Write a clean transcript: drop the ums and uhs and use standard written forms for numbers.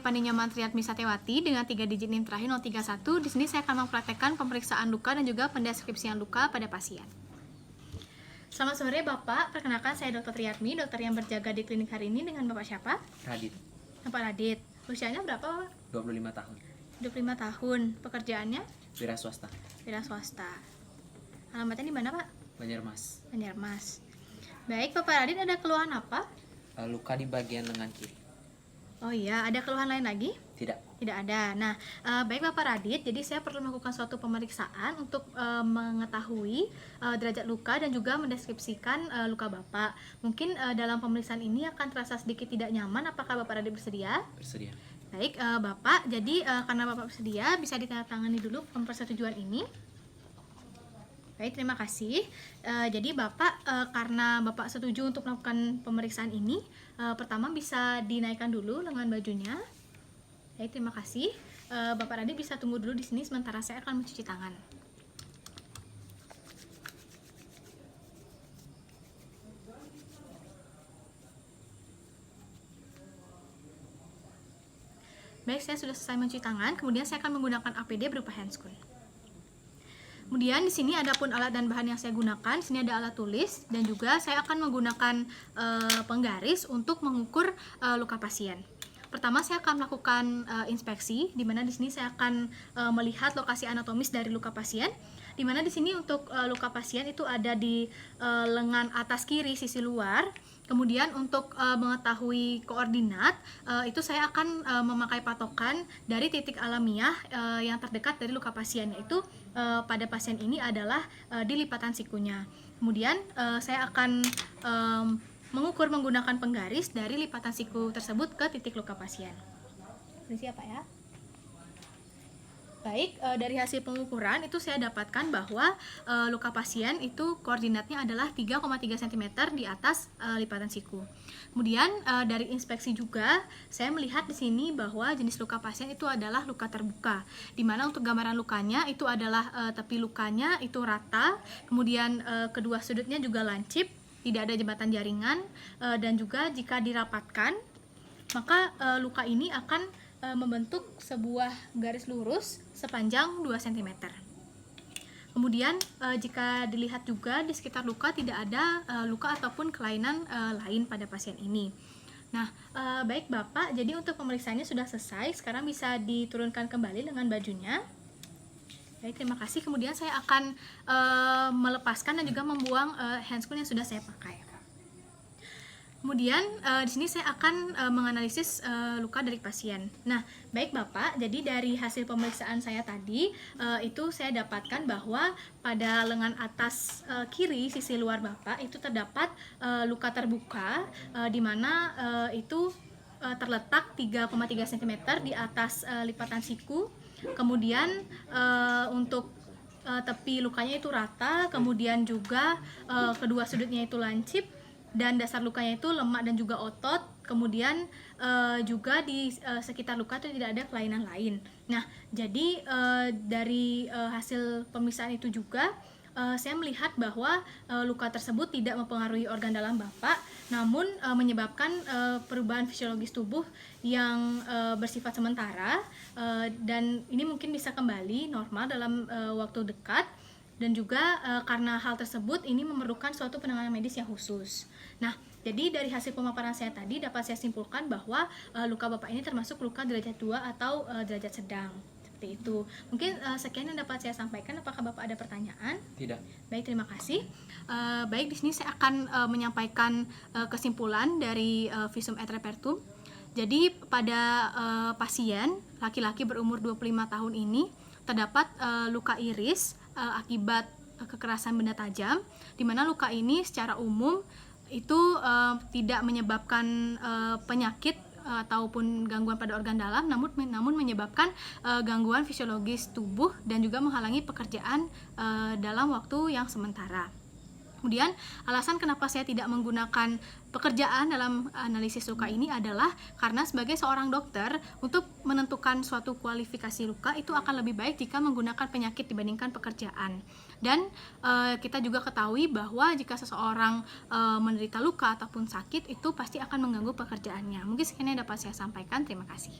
Paninyaman Triatmi Satyawati dengan 3 digit NIM terakhir 031. Di sini saya akan mempraktekkan pemeriksaan luka dan juga pendeskripsian luka pada pasien. Selamat sore Bapak, perkenalkan saya Dr. Triatmi, dokter yang berjaga di klinik hari ini dengan Bapak siapa? Radit. Bapak Radit. Usianya berapa Bapak? 25 tahun. 25 tahun. Pekerjaannya? Wira swasta. Wira swasta. Alamatnya di mana Pak? Banjarmas. Banjarmas. Baik, Bapak Radit ada keluhan apa? Luka di bagian lengan kiri. Oh iya, ada keluhan lain lagi? Tidak. Tidak ada. Nah, baik Bapak Radit, jadi saya perlu melakukan suatu pemeriksaan untuk mengetahui derajat luka dan juga mendeskripsikan luka Bapak. Mungkin dalam pemeriksaan ini akan terasa sedikit tidak nyaman. Apakah Bapak Radit bersedia? Bersedia. Baik, Bapak. Jadi karena Bapak bersedia, bisa ditandatangani dulu persetujuan ini. Baik, terima kasih. Jadi Bapak, karena Bapak setuju untuk melakukan pemeriksaan ini, pertama bisa dinaikkan dulu lengan bajunya. Baik, terima kasih. Bapak Radit bisa tunggu dulu di sini sementara saya akan mencuci tangan. Baik, saya sudah selesai mencuci tangan. Kemudian saya akan menggunakan APD berupa handscoon. Kemudian di sini ada pun alat dan bahan yang saya gunakan. Di sini ada alat tulis dan juga saya akan menggunakan penggaris untuk mengukur luka pasien. Pertama saya akan melakukan inspeksi, di mana di sini saya akan melihat lokasi anatomis dari luka pasien. Di mana di sini untuk luka pasien itu ada di lengan atas kiri sisi luar. Kemudian untuk mengetahui koordinat, itu saya akan memakai patokan dari titik alamiah yang terdekat dari luka pasien, yaitu pada pasien ini adalah di lipatan sikunya. Kemudian saya akan mengukur menggunakan penggaris dari lipatan siku tersebut ke titik luka pasien. Permisi ya Pak ya. Baik, dari hasil pengukuran itu saya dapatkan bahwa luka pasien itu koordinatnya adalah 3,3 cm di atas lipatan siku. Kemudian dari inspeksi juga saya melihat di sini bahwa jenis luka pasien itu adalah luka terbuka, di mana untuk gambaran lukanya itu adalah tepi lukanya itu rata, kemudian kedua sudutnya juga lancip, tidak ada jembatan jaringan, dan juga jika dirapatkan maka luka ini akan membentuk sebuah garis lurus sepanjang 2 cm. Kemudian jika dilihat juga di sekitar luka tidak ada luka ataupun kelainan lain pada pasien ini. Nah, baik Bapak, jadi untuk pemeriksaannya sudah selesai. Sekarang bisa diturunkan kembali lengan bajunya. Baik, terima kasih. Kemudian saya akan melepaskan dan juga membuang handscoon yang sudah saya pakai. Kemudian di sini saya akan menganalisis luka dari pasien. Nah, baik Bapak, jadi dari hasil pemeriksaan saya tadi itu saya dapatkan bahwa pada lengan atas kiri sisi luar Bapak itu terdapat luka terbuka di mana itu terletak 3,3 cm di atas lipatan siku. Kemudian untuk tepi lukanya itu rata, kemudian juga kedua sudutnya itu lancip, dan dasar lukanya itu lemak dan juga otot. Kemudian juga di sekitar luka itu tidak ada kelainan lain. Nah, jadi dari hasil pemeriksaan itu juga saya melihat bahwa luka tersebut tidak mempengaruhi organ dalam Bapak, namun menyebabkan perubahan fisiologis tubuh yang bersifat sementara, dan ini mungkin bisa kembali normal dalam waktu dekat. Dan juga karena hal tersebut ini memerlukan suatu penanganan medis yang khusus. Nah, jadi dari hasil pemaparan saya tadi dapat saya simpulkan bahwa luka Bapak ini termasuk luka derajat 2 atau derajat sedang. Seperti itu. Mungkin sekian yang dapat saya sampaikan. Apakah Bapak ada pertanyaan? Tidak. Baik, terima kasih. Baik, di sini saya akan menyampaikan kesimpulan dari visum et repertum. Jadi pada pasien laki-laki berumur 25 tahun ini terdapat luka iris akibat kekerasan benda tajam, di mana luka ini secara umum itu tidak menyebabkan penyakit ataupun gangguan pada organ dalam, namun menyebabkan gangguan fisiologis tubuh dan juga menghalangi pekerjaan dalam waktu yang sementara. Kemudian alasan kenapa saya tidak menggunakan pekerjaan dalam analisis luka ini adalah karena sebagai seorang dokter, untuk menentukan suatu kualifikasi luka itu akan lebih baik jika menggunakan penyakit dibandingkan pekerjaan. Dan kita juga ketahui bahwa jika seseorang menderita luka ataupun sakit itu pasti akan mengganggu pekerjaannya. Mungkin sekian yang dapat saya sampaikan. Terima kasih.